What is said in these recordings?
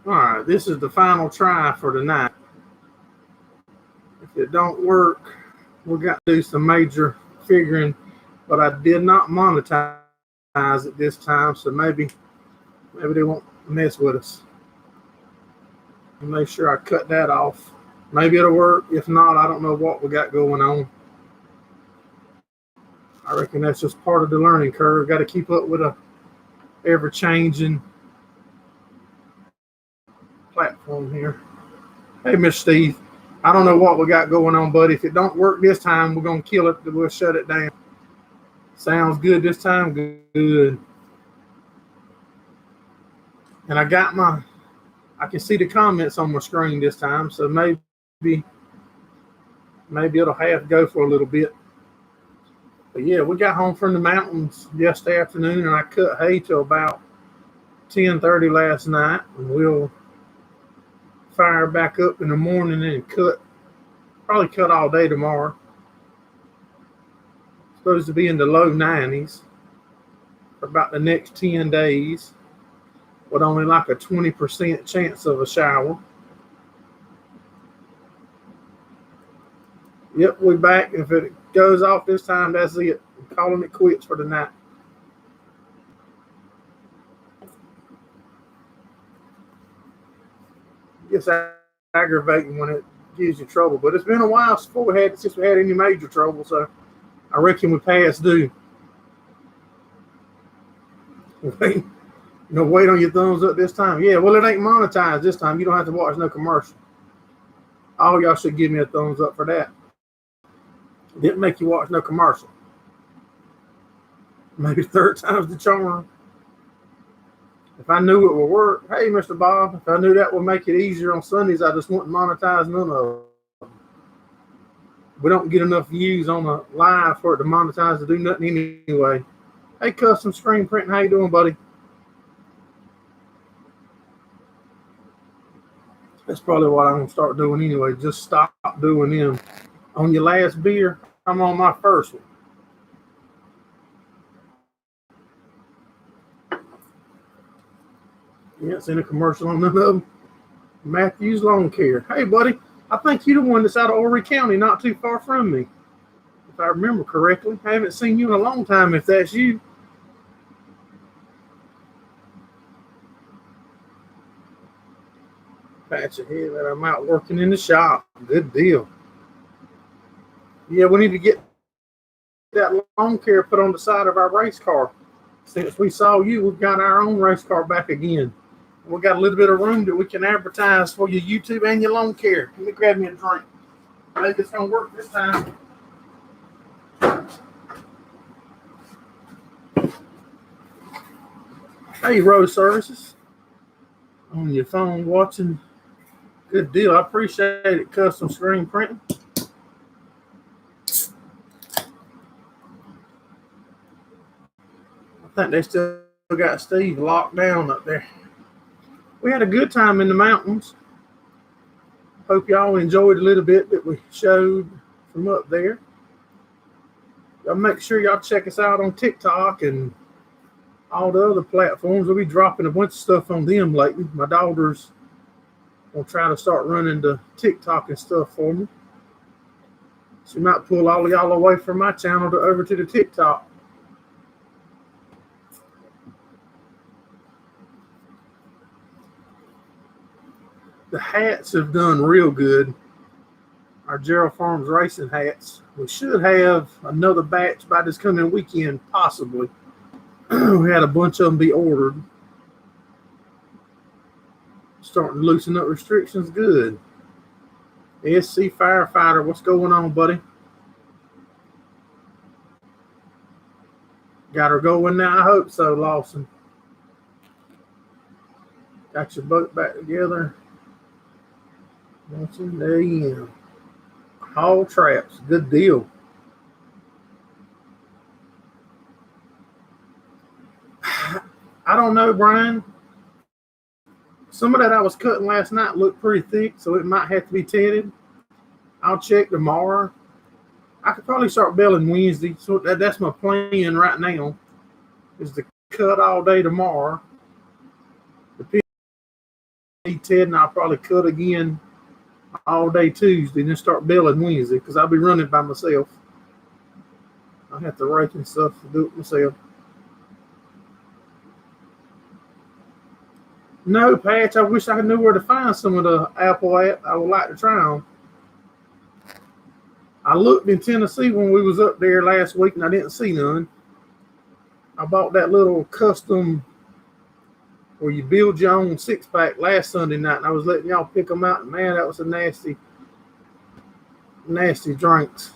All right, this is the final try for tonight. If it don't work, we got to do some major figuring, but I did not monetize it this time, so maybe they won't mess with us. I'll make sure I cut that off. Maybe it'll work. If not, I don't know what we got going on. I reckon that's just part of the learning curve. Got to keep up with a ever-changing platform here. Hey, Miss Steve. I don't know what we got going on, buddy. If it don't work this time, we're going to kill it. We'll shut it down. Sounds good this time? Good. And I can see the comments on my screen this time, so maybe it'll have to go for a little bit. But yeah, we got home from the mountains yesterday afternoon, and I cut hay till about 10:30 last night, and we'll fire back up in the morning and probably cut all day tomorrow. Supposed to be in the low 90s for about the next 10 days, with only like a 20% chance of a shower. Yep, we're back. If it goes off this time, that's it. I'm calling it quits for the night. It's aggravating when it gives you trouble, but it's been a while since we had any major trouble, so I reckon we passed due. Wait on your thumbs up this time. Yeah, well, it ain't monetized this time. You don't have to watch no commercial. All y'all should give me a thumbs up for that. Didn't make you watch no commercial. Maybe third time's the charm. If I knew it would work, hey, Mr. Bob, if I knew that would make it easier on Sundays, I just wouldn't monetize none of them. We don't get enough views on a live for it to monetize to do nothing anyway. Hey, Custom Screen Printing, how you doing, buddy? That's probably what I'm going to start doing anyway. Just stop doing them. On your last beer, I'm on my first one. Yeah, it's in a commercial on none of them. Matthews Lawn Care. Hey, buddy, I think you're the one that's out of Horry County, not too far from me. If I remember correctly. I haven't seen you in a long time, if that's you. Patch ahead that I'm out working in the shop. Good deal. Yeah, we need to get that lawn care put on the side of our race car. Since we saw you, we've got our own race car back again. We got a little bit of room that we can advertise for your YouTube and your lawn care. Let me grab me a drink. Maybe it's going to work this time. Hey, Road Services. On your phone watching. Good deal. I appreciate it, Custom Screen Printing. I think they still got Steve locked down up there. We had a good time in the mountains. Hope y'all enjoyed a little bit that we showed from up there. Y'all make sure y'all check us out on TikTok and all the other platforms. We'll be dropping a bunch of stuff on them lately. My daughter's gonna try to start running the TikTok and stuff for me. She might pull all of y'all away from my channel over to the TikTok. The hats have done real good. Our Gerraldfarms racing hats. We should have another batch by this coming weekend, possibly. We had a bunch of them be ordered. Starting to loosen up restrictions. Good. SC Firefighter, what's going on, buddy? Got her going now? I hope so, Lawson. Got your boat back together. There you go. Haul traps. Good deal. I don't know, Brian. Some of that I was cutting last night looked pretty thick, so it might have to be tinted. I'll check tomorrow. I could probably start baling Wednesday, so that's my plan right now, is to cut all day tomorrow. The Ted and I'll probably cut again all day Tuesday and then start baling Wednesday because I'll be running by myself. I have to rake and stuff to do it myself. No, Patch, I wish I knew where to find some of the Apple app. I would like to try them. I looked in Tennessee when we was up there last week and I didn't see none. I bought that little custom where you build your own six-pack last Sunday night, and I was letting y'all pick them out. And man, that was a nasty, nasty drinks.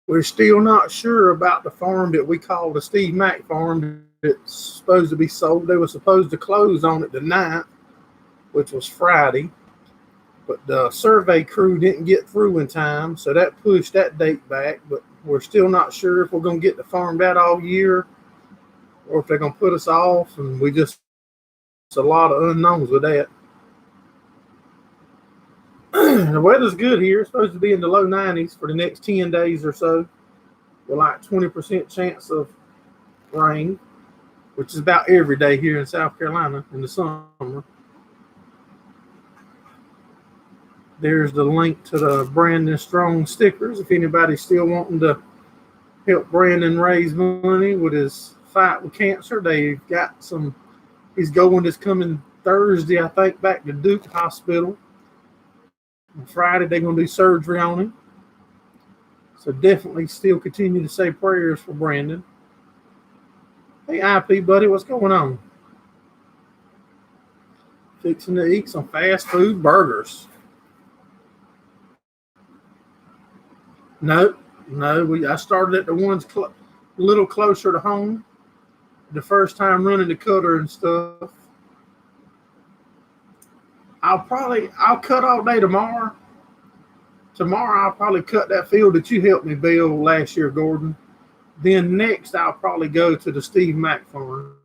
We're still not sure about the farm that we call the Steve Mack farm that's supposed to be sold. They were supposed to close on it the 9th, which was Friday. But the survey crew didn't get through in time, so that pushed that date back. But we're still not sure if we're going to get the farm out all year or if they're going to put us off. And it's a lot of unknowns with that. The weather's good here. It's supposed to be in the low 90s for the next 10 days or so, with like 20% chance of rain, which is about every day here in South Carolina in the summer. There's the link to the Brandon Strong stickers if anybody's still wanting to help Brandon raise money with his fight with cancer. They've got he's going this coming Thursday, I think, back to Duke Hospital. On Friday, they're going to do surgery on him. So definitely still continue to say prayers for Brandon. Hey, IP, buddy, what's going on? Fixing to eat some fast food burgers. No, I started at the ones a little closer to home. The first time running the cutter and stuff. I'll cut all day tomorrow. Tomorrow I'll probably cut that field that you helped me build last year, Gordon. Then next I'll probably go to the Steve Mack farm.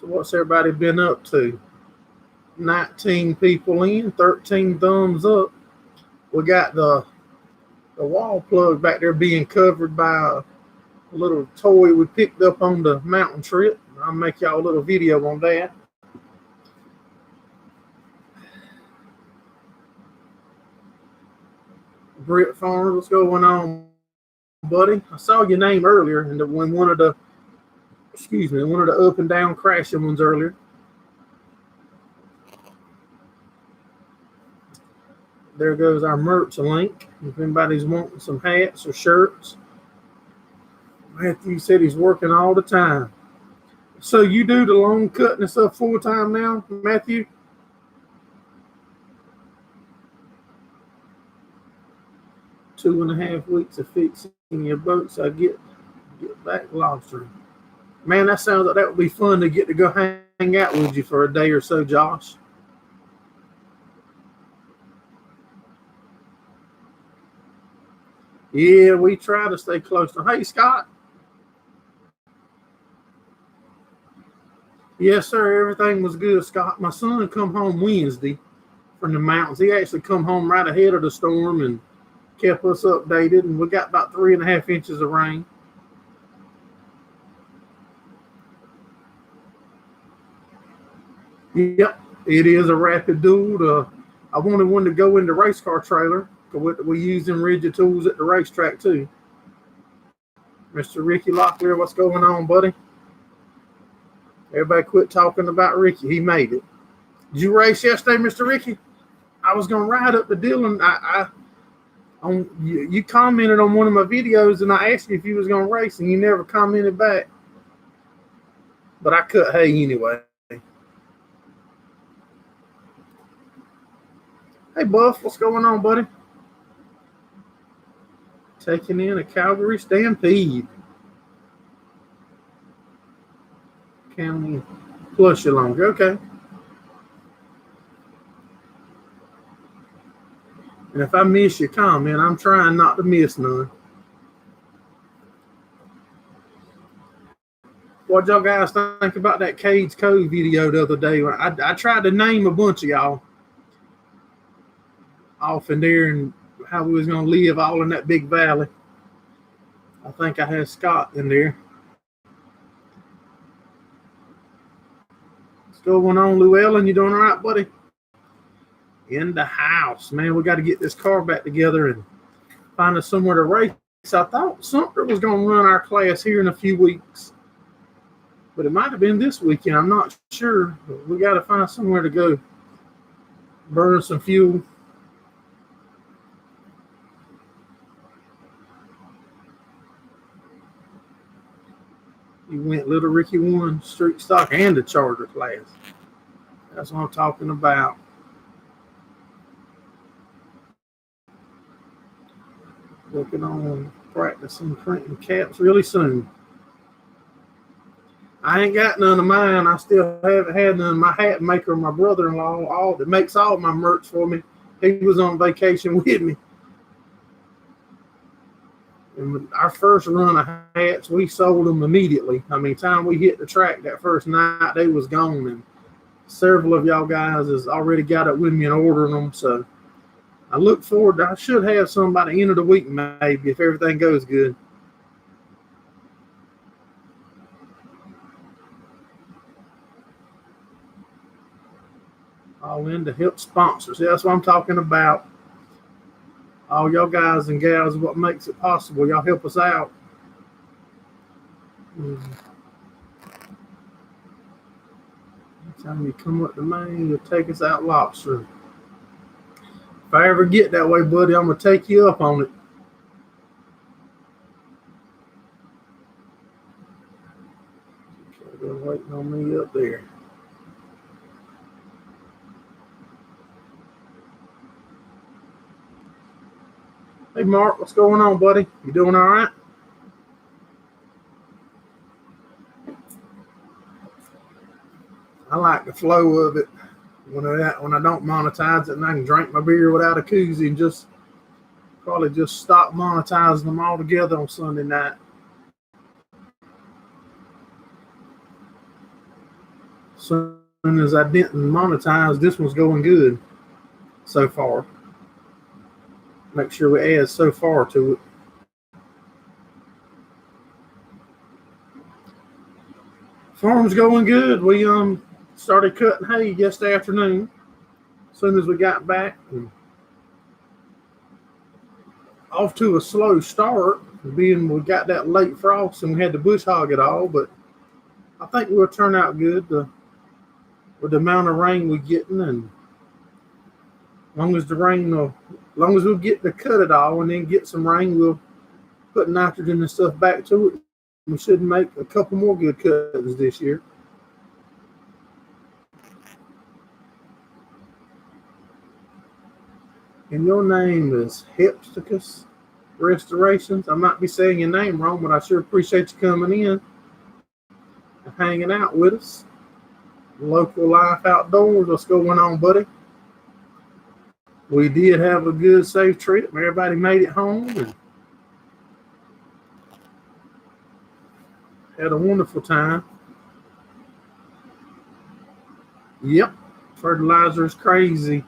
So what's everybody been up to? 19 people in, 13 thumbs up. We got the wall plug back there being covered by a little toy we picked up on the mountain trip. I'll make y'all a little video on that. Gerraldfarms, what's going on, buddy? I saw your name earlier when one of the up and down crashing ones earlier. There goes our merch link. If anybody's wanting some hats or shirts. Matthew said he's working all the time. So you do the lawn cutting and stuff full time now, Matthew? Two and a half weeks of fixing your boat, so I get back lobstering. Man, that sounds like that would be fun to get to go hang out with you for a day or so, Josh. Yeah, we try to stay close to. Hey, Scott. Yes, sir. Everything was good, Scott. My son come home Wednesday from the mountains. He actually come home right ahead of the storm and kept us updated, and we got about 3.5 inches of rain. Yep, it is a rapid dual. I wanted one to go in the race car trailer. We use them rigid tools at the racetrack too. Mr. Ricky Locklear, what's going on, buddy? Everybody quit talking about Ricky. He made it. Did you race yesterday, Mr. Ricky? I was going to ride up to Dillon. You commented on one of my videos, and I asked you if you was going to race, and you never commented back. But I cut hay anyway. Hey, Buff, what's going on, buddy? Taking in a Calgary Stampede. County plus you longer. Okay. And if I miss your comment, I'm trying not to miss none. What y'all guys think about that Cades Cove video the other day? I tried to name a bunch of y'all off in there and how we was going to live all in that big valley. I think I had Scott in there. What's going on, Llewellyn? You doing all right, buddy? In the house. Man, we got to get this car back together and find us somewhere to race. I thought Sumter was going to run our class here in a few weeks. But it might have been this weekend. I'm not sure. But we got to find somewhere to go. Burn some fuel. You went Little Ricky 1, street stock, and the Charger class. That's what I'm talking about. Working on practicing printing caps really soon. I ain't got none of mine. I still haven't had none. My hat maker, my brother-in-law, all that makes all my merch for me. He was on vacation with me. And our first run of hats, we sold them immediately. I mean, time we hit the track that first night, they was gone. And several of y'all guys has already got it with me and ordering them. So I look forward to, I should have some by the end of the week, maybe, if everything goes good. All in to help sponsors. Yeah, that's what I'm talking about. All y'all guys and gals, what makes it possible. Y'all help us out. Anytime you come up to Maine, you'll take us out lobster. If I ever get that way, buddy, I'm going to take you up on it. They're waiting on me up there. Hey, Mark, what's going on, buddy? You doing all right? I like the flow of it when I don't monetize it and I can drink my beer without a koozie and just probably just stop monetizing them all together on Sunday night. As soon as I didn't monetize, this one's going good so far. Make sure we add so far to it. Farm's going good. We started cutting hay yesterday afternoon as soon as we got back. And off to a slow start, being we got that late frost and we had to bush hog it all, but I think we'll turn out good with the amount of rain we're getting, and as long as we'll get to cut it all and then get some rain, we'll put nitrogen and stuff back to it. We should make a couple more good cuts this year. And your name is Hepsticus Restorations. I might be saying your name wrong, but I sure appreciate you coming in and hanging out with us. Local Life Outdoors. What's going on, buddy? We did have a good, safe trip. Everybody made it home and had a wonderful time. Yep, fertilizer is crazy.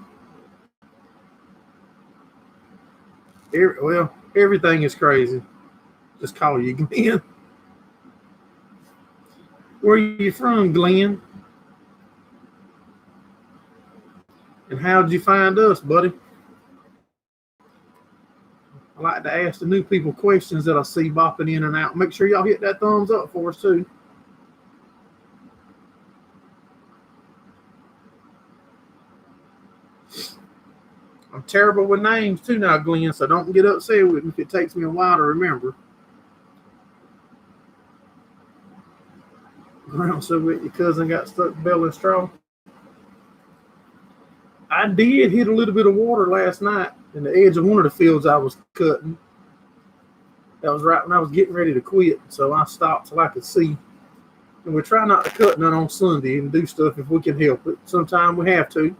Everything is crazy. Just call you Glenn. Where are you from, Glenn? And how'd you find us, buddy? I like to ask the new people questions that I see bopping in and out. Make sure y'all hit that thumbs up for us, too. I'm terrible with names, too, now, Glenn, so don't get upset with me if it takes me a while to remember. Ground so wet your cousin got stuck belly straw. I did hit a little bit of water last night in the edge of one of the fields I was cutting. That was right when I was getting ready to quit, so I stopped till I could see. And we try not to cut none on Sunday and do stuff if we can help it. Sometimes we have to.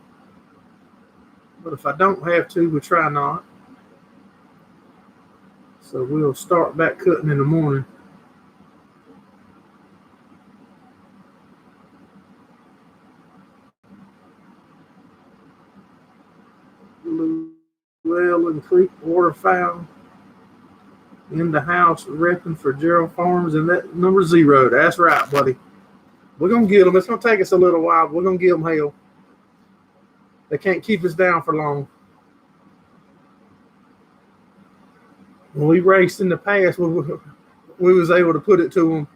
But if I don't have to, we try not. So we'll start back cutting in the morning. Llewellyn Creek waterfowl in the house repping for Gerraldfarms, and that number 0. That's right, buddy. We're going to get them. It's going to take us a little while, but we're going to give them hell. They can't keep us down for long. When we raced in the past, we was able to put it to them.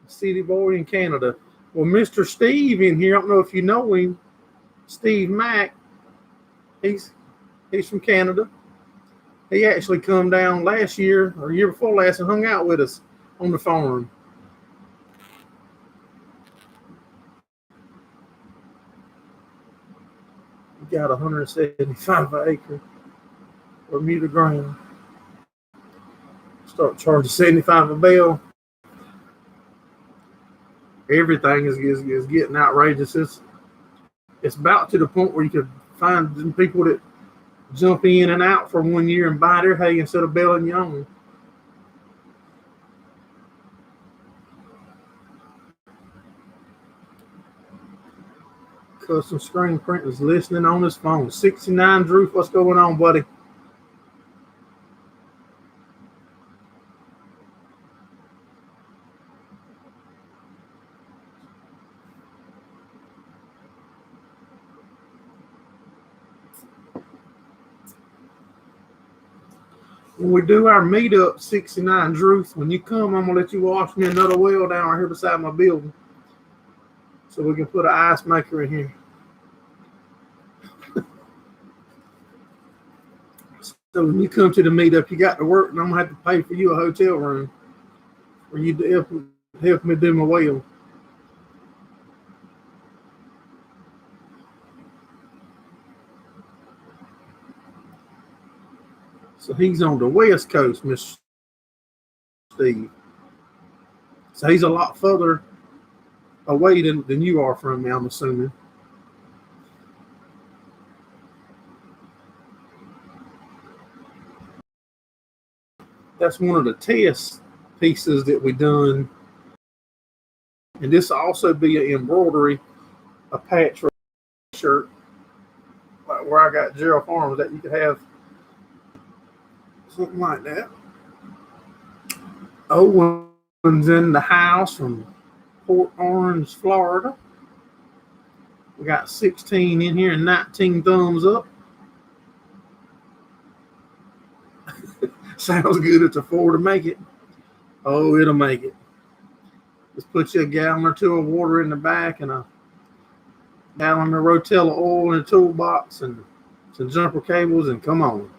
City boy in Canada. Well, Mr. Steve in here, I don't know if you know him, Steve Mack, he's from Canada. He actually come down last year or year before last and hung out with us on the farm. We got 175 an acre Bermuda ground. Start charging 75 a bale. Everything is getting outrageous. It's about to the point where you could find people that jump in and out for 1 year and buy their hay instead of baling your own. Custom screen print is listening on his phone. 69 Drew, what's going on, buddy? When we do our meetup, 69 Drew, when you come, I'm gonna let you wash me another well down right here beside my building, so we can put an ice maker in here. So when you come to the meetup, you got to work, and I'm gonna have to pay for you a hotel room for you to help me do my well. So he's on the West Coast, Mr. Steve. So he's a lot further away than you are from me, I'm assuming. That's one of the test pieces that we done. And this will also be an embroidery, a patch shirt, like where I got Gerraldfarms, that you could have something like that. Owen's in the house from Port Orange, Florida. We got 16 in here and 19 thumbs up. Sounds good. It's a 4 to make it. Oh, it'll make it. Just put you a gallon or two of water in the back and a gallon of Rotella oil in a toolbox and some jumper cables, and come on.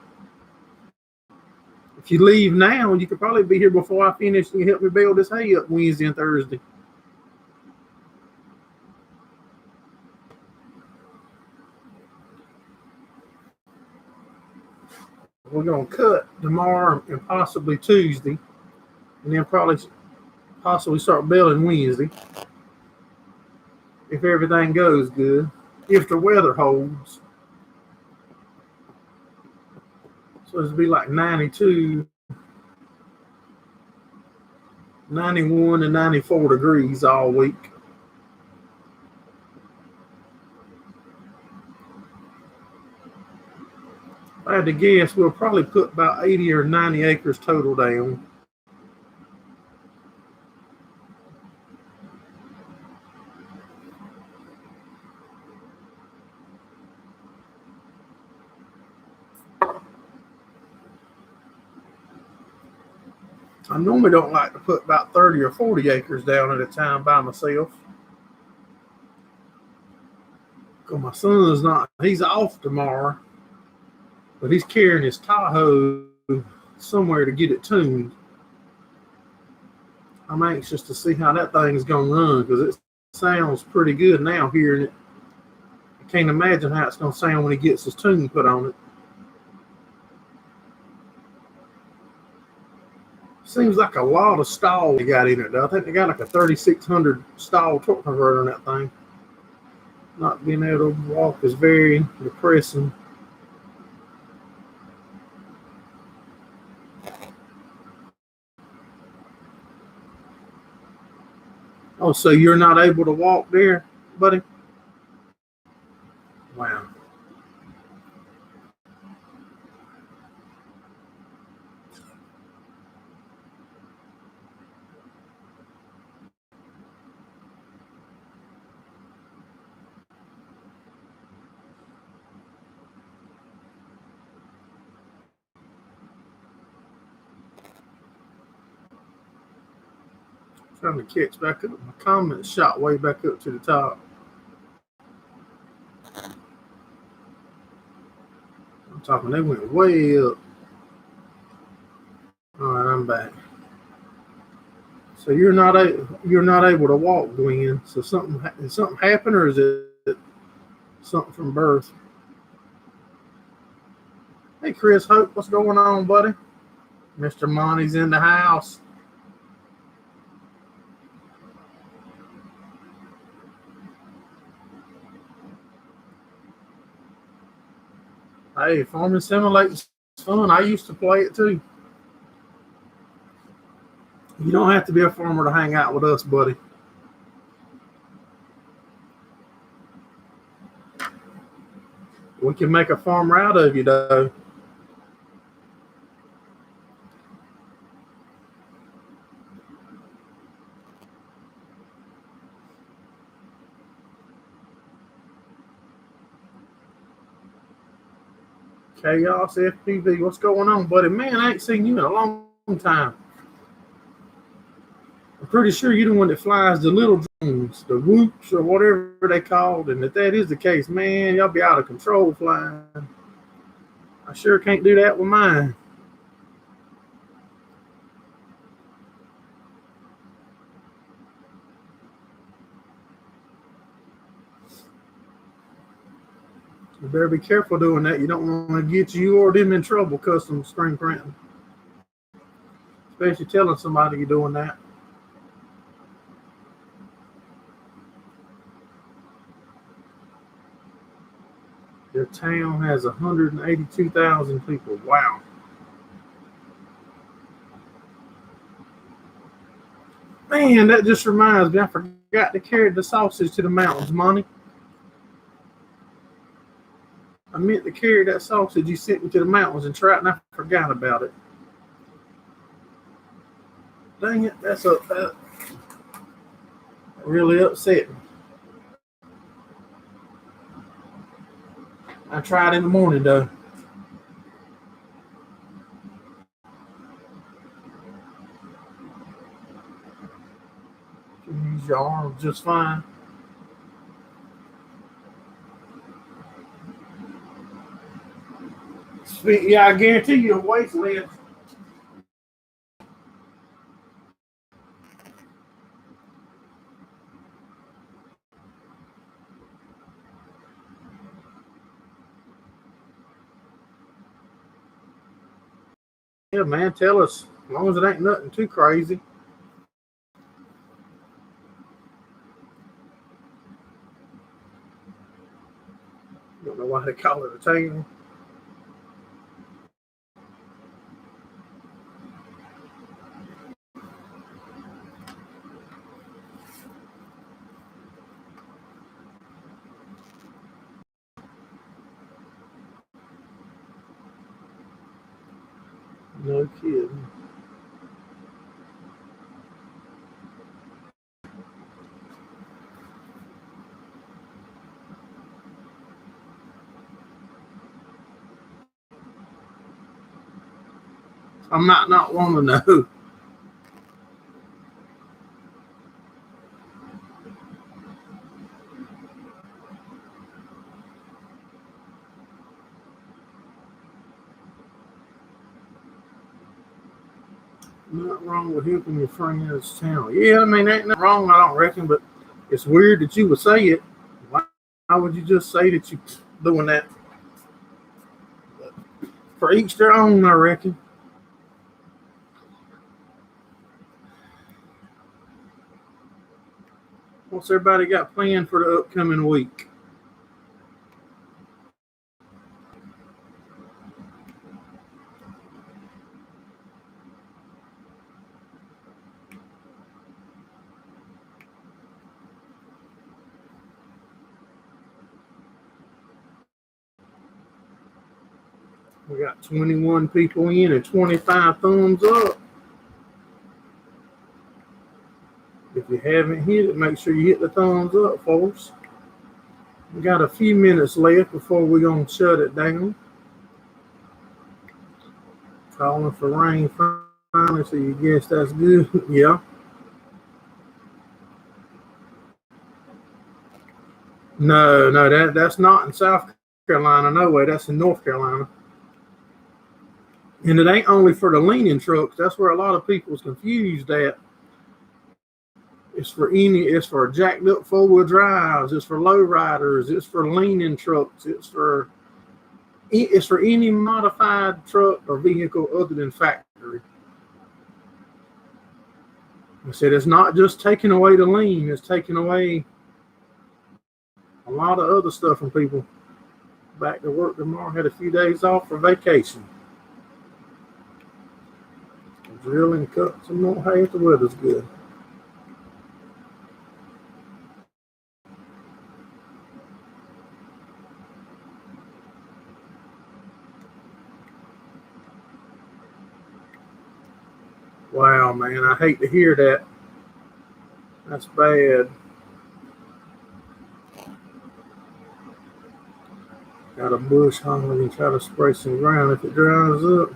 If you leave now, you could probably be here before I finish and help me bale this hay up Wednesday and Thursday. We're going to cut tomorrow and possibly Tuesday, and then possibly start baling Wednesday if everything goes good, if the weather holds. So it'll be like 92, 91, and 94 degrees all week. If I had to guess, we'll probably put about 80 or 90 acres total down. I normally don't like to put about 30 or 40 acres down at a time by myself. Because my son's he's off tomorrow, but he's carrying his Tahoe somewhere to get it tuned. I'm anxious to see how that thing's going to run, because it sounds pretty good now hearing it. I can't imagine how it's going to sound when he gets his tune put on it. Seems like a lot of stall they got in it, though. I think they got like a 3600 stall torque converter on that thing. Not being able to walk is very depressing. Oh, so you're not able to walk there, buddy? Wow. Trying to catch back up. My comments shot way back up to the top. I'm talking, they went way up. All right, I'm back. So you're not able to walk, Gwen. So something happened, or is it something from birth? Hey, Chris Hope, what's going on, buddy? Mr. Monty's in the house. Hey, Farming Simulator's fun. I used to play it too. You don't have to be a farmer to hang out with us, buddy. We can make a farmer out of you, though. Chaos FPV, what's going on, buddy? Man, I ain't seen you in a long time. I'm pretty sure you're the one that flies the little drones, the whoops or whatever they called. And if that is the case, man, y'all be out of control flying. I sure can't do that with mine. You better be careful doing that. You don't want to get you or them in trouble custom screen printing. Especially telling somebody you're doing that. Their town has 182,000 people. Wow. Man, that just reminds me. I forgot to carry the sausage to the mountains, Monty. I meant to carry that sausage you sent me to the mountains and try it, and I forgot about it. Dang it, that's that really upset me. I tried in the morning, though. You can use your arms just fine. Yeah, I guarantee you a waste list. Yeah, man, tell us. As long as it ain't nothing too crazy. Don't know why they call it a tail. No kidding. I might not want to know. Nothing wrong with helping your friend's town. Yeah, I mean, ain't nothing wrong, I don't reckon, but it's weird that you would say it. Why would you just say that you doing that? But for each their own, I reckon. What's everybody got planned for the upcoming week? We got 21 people in and 25 thumbs up. If you haven't hit it, make sure you hit the thumbs up, folks. We got a few minutes left before we're going to shut it down. Calling for rain finally, so you guess that's good. Yeah. No, that's not in South Carolina. No way, that's in North Carolina. And it ain't only for the leaning trucks. That's where a lot of people's confused at. It's for jacked up 4-wheel drives, it's for low riders, it's for leaning trucks, it's for any modified truck or vehicle other than factory. I said it's not just taking away the lean, it's taking away a lot of other stuff from people. Back to work tomorrow, had a few days off for vacation. Drill and cut some more hay if the weather's good. Wow, man, I hate to hear that. That's bad. Got a bush hog and try to spray some ground if it dries up.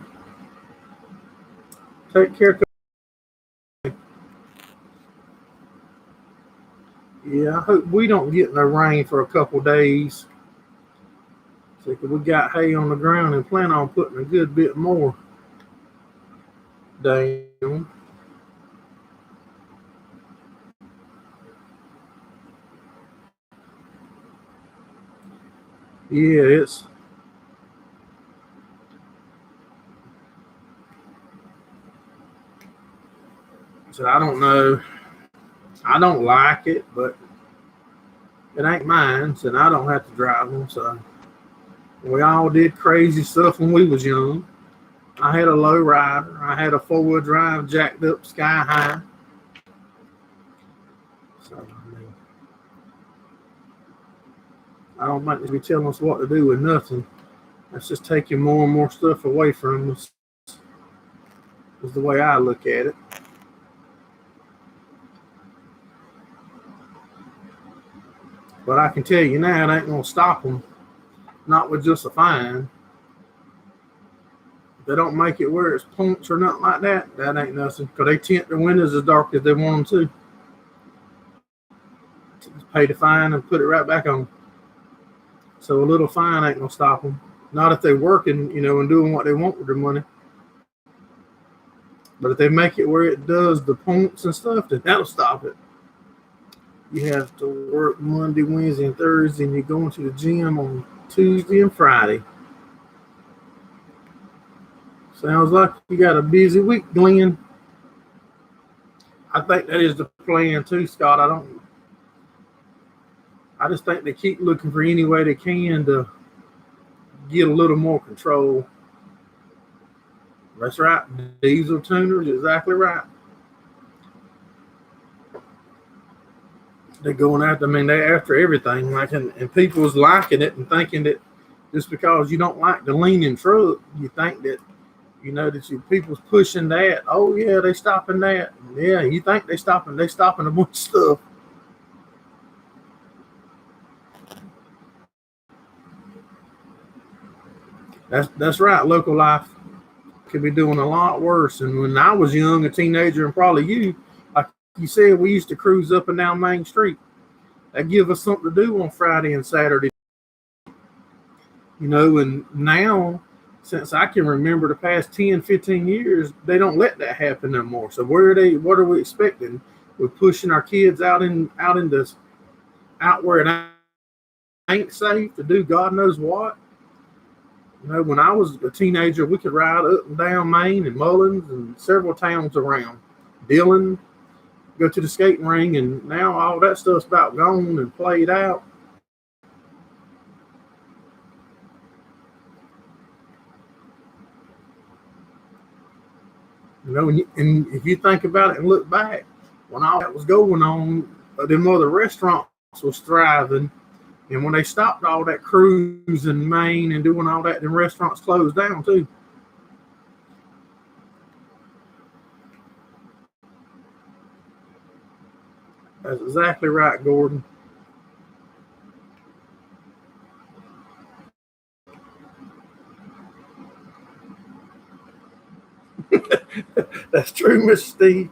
Take care. Yeah, I hope we don't get no rain for a couple days. So we got hay on the ground and plan on putting a good bit more down. Yeah, so I don't know. I don't like it, but it ain't mine, so I don't have to drive them. So we all did crazy stuff when we was young. I had a low rider. I had a 4-wheel drive jacked up sky high. So I don't think they be telling us what to do with nothing. That's just taking more and more stuff away from us. Is the way I look at it. But I can tell you now, it ain't gonna stop them. Not with just a fine. If they don't make it where it's punks or nothing like that, that ain't nothing. Because they tint their windows as dark as they want them to. Just pay the fine and put it right back on. So a little fine ain't gonna stop them. Not if they're working, and doing what they want with their money. But if they make it where it does the punks and stuff, then that'll stop it. You have to work Monday, Wednesday, and Thursday, and you're going to the gym on Tuesday and Friday. Sounds like you got a busy week, Glenn. I think that is the plan too, Scott. I just think they keep looking for any way they can to get a little more control. That's right. Diesel tuners, exactly right. They're going after, they're after everything. And people's liking it and thinking that just because you don't like the leaning truck, you think that, that people's pushing that. Oh yeah, they stopping that. Yeah, you think they stopping a bunch of stuff. That's right. Local life could be doing a lot worse. And when I was young, a teenager, and probably you, like you said, we used to cruise up and down Main Street. That give us something to do on Friday and Saturday. And now, since I can remember the past 10, 15 years, they don't let that happen no more. So what are we expecting? We're pushing our kids out where it ain't safe to do God knows what. When I was a teenager, we could ride up and down Main and Mullins and several towns around. Dillon, go to the skating ring, and now all that stuff's about gone and played out. You know, and if you think about it and look back, when all that was going on, them other restaurants was thriving. And when they stopped all that cruising Maine and doing all that, them restaurants closed down too. That's exactly right, Gordon. That's true, Mr. Steve.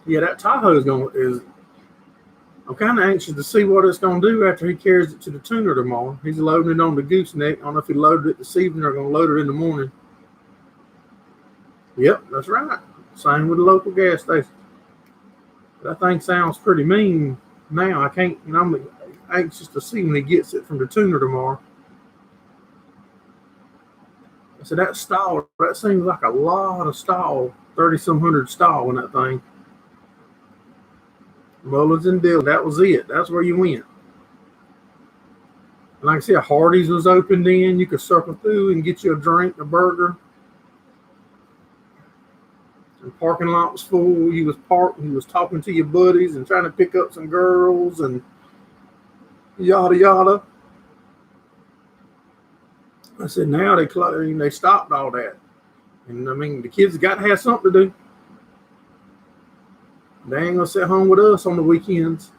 Yeah, that Tahoe is. I'm kind of anxious to see what it's going to do after he carries it to the tuner tomorrow. He's loading it on the gooseneck. I don't know if he loaded it this evening or going to load it in the morning. Yep, that's right. Same with the local gas station. That thing sounds pretty mean now. I can't, you know, I'm anxious to see when he gets it from the tuner tomorrow. So that stall, that seems like a lot of stall, 30-some hundred stall in that thing. Mullins and Dill, that was it. That's where you went. And like I said, Hardee's was open then. You could circle through and get you a drink, a burger. The parking lot was full. He was parked. He was talking to your buddies and trying to pick up some girls and yada yada. I said, now they stopped all that. And I mean, the kids got to have something to do. They ain't gonna sit home with us on the weekends.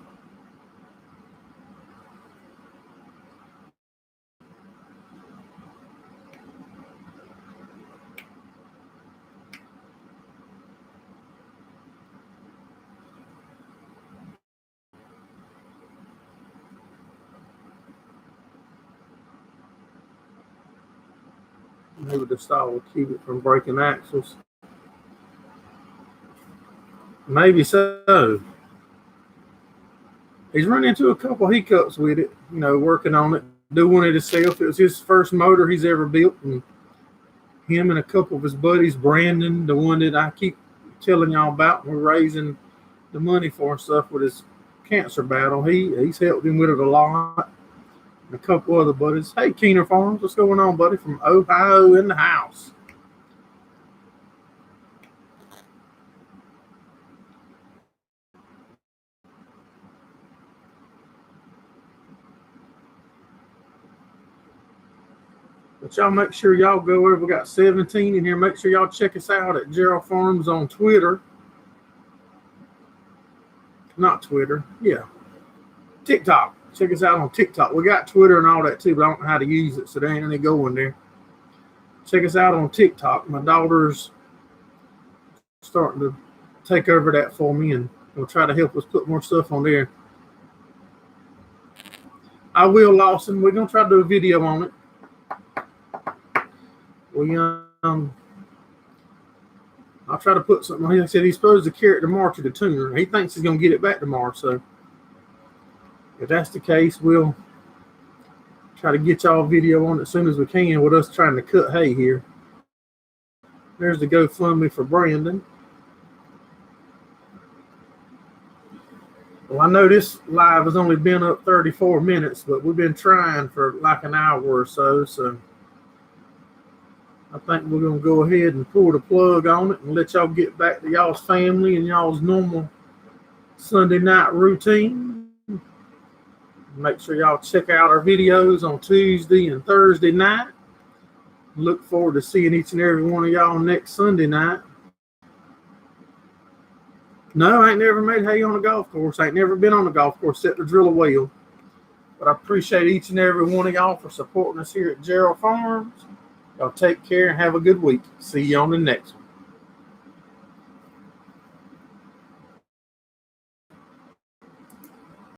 Maybe the stall will keep it from breaking axles. Maybe so. He's run into a couple hiccups with it, you know, working on it, doing it himself. It was his first motor he's ever built, and him and a couple of his buddies, Brandon, the one that I keep telling y'all about, we're raising the money for and stuff with his cancer battle. He's helped him with it a lot. And a couple other buddies. Hey, Gerraldfarms, what's going on, buddy? From Ohio in the house. But y'all make sure y'all go over. We got 17 in here. Make sure y'all check us out at Gerraldfarms on Twitter. Not Twitter. Yeah. TikTok. Check us out on TikTok. We got Twitter and all that too, but I don't know how to use it, so there ain't any going there. Check us out on TikTok. My daughter's starting to take over that for me, and will try to help us put more stuff on there. I will, Lawson. We're going to try to do a video on it. I'll try to put something on. He said he's supposed to carry it tomorrow to the tuner. He thinks he's going to get it back tomorrow. So if that's the case, we'll try to get y'all a video on it as soon as we can with us trying to cut hay here. There's the GoFundMe for Brandon. Well, I know this live has only been up 34 minutes, but we've been trying for like an hour or so. So I think we're going to go ahead and pull the plug on it and let y'all get back to y'all's family and y'all's normal Sunday night routine. Make sure y'all check out our videos on Tuesday and Thursday night. Look forward to seeing each and every one of y'all next Sunday night. No, I ain't never made hay on a golf course. I ain't never been on a golf course except to drill a well. But I appreciate each and every one of y'all for supporting us here at Gerraldfarms. Y'all take care and have a good week. See you on the next one.